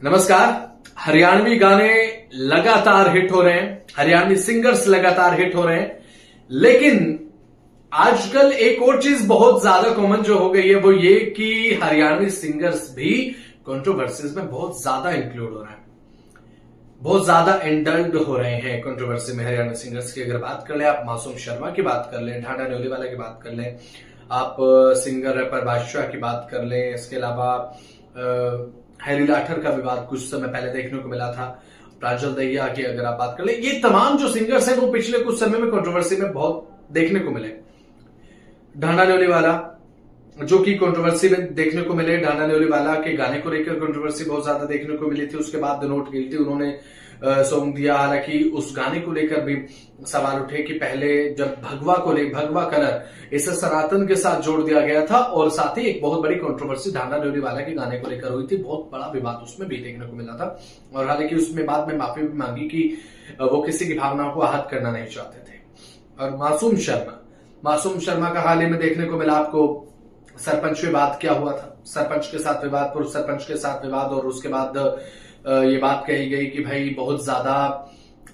नमस्कार। हरियाणवी गाने लगातार हिट हो रहे हैं, हरियाणवी सिंगर्स लगातार हिट हो रहे हैं, लेकिन आजकल एक और चीज बहुत ज्यादा कॉमन जो हो गई है वो ये कि हरियाणवी सिंगर्स भी कंट्रोवर्सीज में बहुत ज्यादा इंक्लूड हो रहे हैं, बहुत ज्यादा इंडल्ड हो रहे हैं कंट्रोवर्सी में। हरियाणवी सिंगर्स की अगर बात कर ले, आप मासूम शर्मा की बात कर ले, ढांडा न्योलीवाला की बात कर ले, आप सिंगर रैपर बादशाह की बात कर ले, इसके अलावा हैरी लाठर का विवाद कुछ समय पहले देखने को मिला था, प्रांजल दहिया की अगर आप बात कर ले, ये तमाम जो सिंगर्स हैं वो पिछले कुछ समय में कंट्रोवर्सी में बहुत देखने को मिले। ढांडा न्योलीवाला जो कि कंट्रोवर्सी में देखने को मिले, ढांडा न्योलीवाला के गाने को लेकर कंट्रोवर्सी बहुत ज्यादा देखने को मिली थी। उसके बाद द नॉट गिल्टी उन्होंने सॉन्ग दिया, हालांकि उस गाने को लेकर भी सवाल उठे कि पहले जब भगवा कलर इसे सनातन के साथ जोड़ दिया गया था, और साथ ही एक बहुत बड़ी कंट्रोवर्सी ढांडा न्योलीवाला के गाने को लेकर हुई थी, बहुत बड़ा विवाद उसमें भी देखने को मिला था। और हालांकि उसमें बाद में माफी भी मांगी कि वो किसी की भावनाओं को आहत करना नहीं चाहते थे। और मासूम शर्मा का हाल ही में देखने को मिला आपको सरपंच विवाद क्या हुआ था, सरपंच के साथ विवाद, पूर्व सरपंच के साथ विवाद, और उसके बाद ये बात कही गई कि भाई बहुत ज्यादा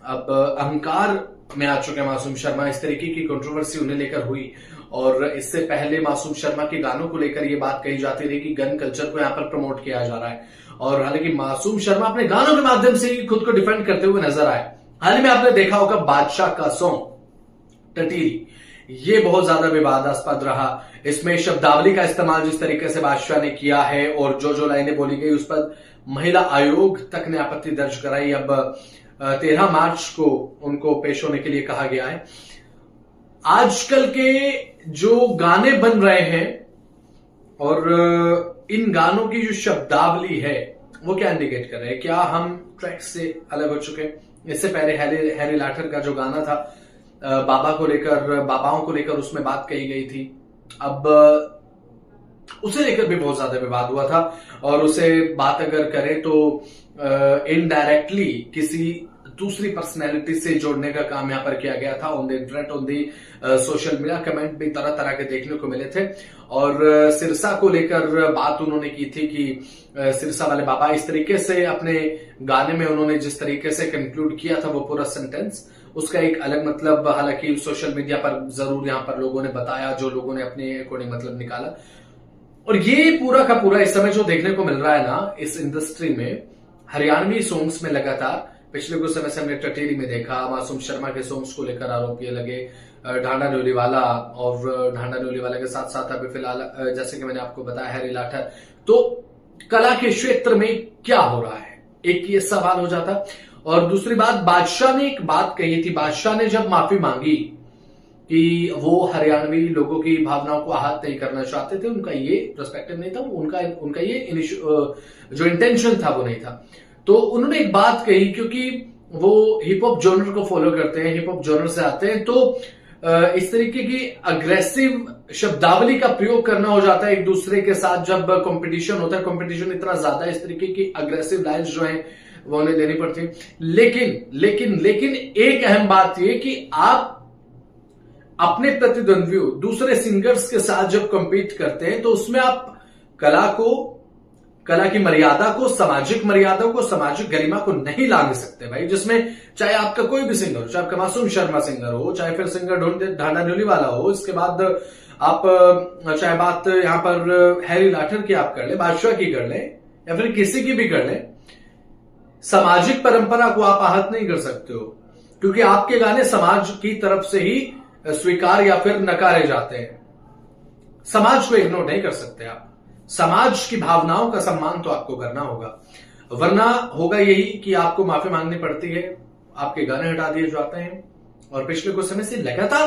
अब अहंकार में आ चुके हैं मासूम शर्मा, इस तरीके की कंट्रोवर्सी उन्हें लेकर हुई। और इससे पहले मासूम शर्मा के गानों को लेकर ये बात कही जाती रही कि गन कल्चर को यहाँ पर प्रमोट किया जा रहा है, और हालांकि मासूम शर्मा अपने गानों के माध्यम से ही खुद को डिफेंड करते हुए नजर आए। हाल ही में आपने देखा होगा बादशाह का सॉन्ग टटीरी, ये बहुत ज्यादा विवादास्पद रहा। इसमें शब्दावली का इस्तेमाल जिस तरीके से बादशाह ने किया है और जो लाइनें बोली गई उस पर महिला आयोग तक ने आपत्ति दर्ज कराई। अब 13 मार्च को उनको पेश होने के लिए कहा गया है। आजकल के जो गाने बन रहे हैं और इन गानों की जो शब्दावली है वो क्या इंडिकेट कर रहे हैं? क्या हम ट्रैक से अलग हो चुके हैं? इससे पहले हैरी लाठर का जो गाना था बाबाओं को लेकर उसमें बात कही गई थी, अब उसे लेकर भी बहुत ज्यादा विवाद हुआ था। और उसे बात अगर करें तो इनडायरेक्टली किसी दूसरी पर्सनैलिटी से जोड़ने का काम यहां पर किया गया था। On the internet, on the social media comment भी तरह तरह के देखने को मिले थे। और सिरसा को लेकर बात उन्होंने की थी कि सिरसा वाले बाबा, इस तरीके से अपने गाने में उन्होंने जिस तरीके से कंक्लूड किया था वो पूरा सेंटेंस, उसका एक अलग मतलब हालांकि सोशल मीडिया पर जरूर यहां पर लोगों ने बताया, जो लोगों ने अपने अकॉर्डिंग मतलब निकाला। और ये पूरा का पूरा इस समय जो देखने को मिल रहा है ना इस इंडस्ट्री में, हरियाणवी सॉन्ग्स में लगातार पिछले कुछ समय से हमने टटेरी में देखा, मासूम शर्मा के सॉन्ग्स को लेकर आरोप ये लगे, ढांडा न्योलीवाला, और ढांडा न्योलीवाला के साथ साथ अभी फिलहाल जैसे कि मैंने आपको बताया हैरी लाठर। तो कला के क्षेत्र में क्या हो रहा है, एक ये सवाल हो जाता। और दूसरी बात, बादशाह ने एक बात कही थी, बादशाह ने जब माफी मांगी कि वो हरियाणवी लोगों की भावनाओं को आहत नहीं करना चाहते थे, उनका ये पर्सपेक्टिव नहीं था, उनका ये जो इंटेंशन था वो नहीं था। तो उन्होंने एक बात कही, क्योंकि वो हिप हॉप जॉनर को फॉलो करते हैं, हिप हॉप जॉनर से आते हैं, तो इस तरीके की अग्रेसिव शब्दावली का प्रयोग करना हो जाता है एक दूसरे के साथ जब कंपटीशन होता है। कंपटीशन इतना ज्यादा, इस तरीके की अग्रेसिव लाइन्स जो हैं वो उन्हें लेनी पड़ती है। लेकिन एक अहम बात यह कि आप अपने प्रतिद्वंद्वियों दूसरे सिंगर्स के साथ जब कंपीट करते हैं तो उसमें आप कला की मर्यादा को, सामाजिक मर्यादा को, सामाजिक गरिमा को नहीं लांघ सकते भाई। जिसमें चाहे आपका कोई भी सिंगर हो, चाहे आपका मासूम शर्मा सिंगर हो, चाहे फिर सिंगर ढांडा न्योलीवाला हो, इसके बाद आप चाहे बात यहां पर हैरी लाठर की आप कर ले, बादशाह की कर ले, या फिर किसी की भी कर ले, सामाजिक परंपरा को आप आहत नहीं कर सकते हो, क्योंकि आपके गाने समाज की तरफ से ही स्वीकार या फिर नकारे जाते हैं। समाज को इग्नोर नहीं कर सकते आप, समाज की भावनाओं का सम्मान तो आपको करना होगा, वरना होगा यही कि आपको माफी मांगनी पड़ती है, आपके गाने हटा दिए जाते हैं। और पिछले कुछ समय से लगातार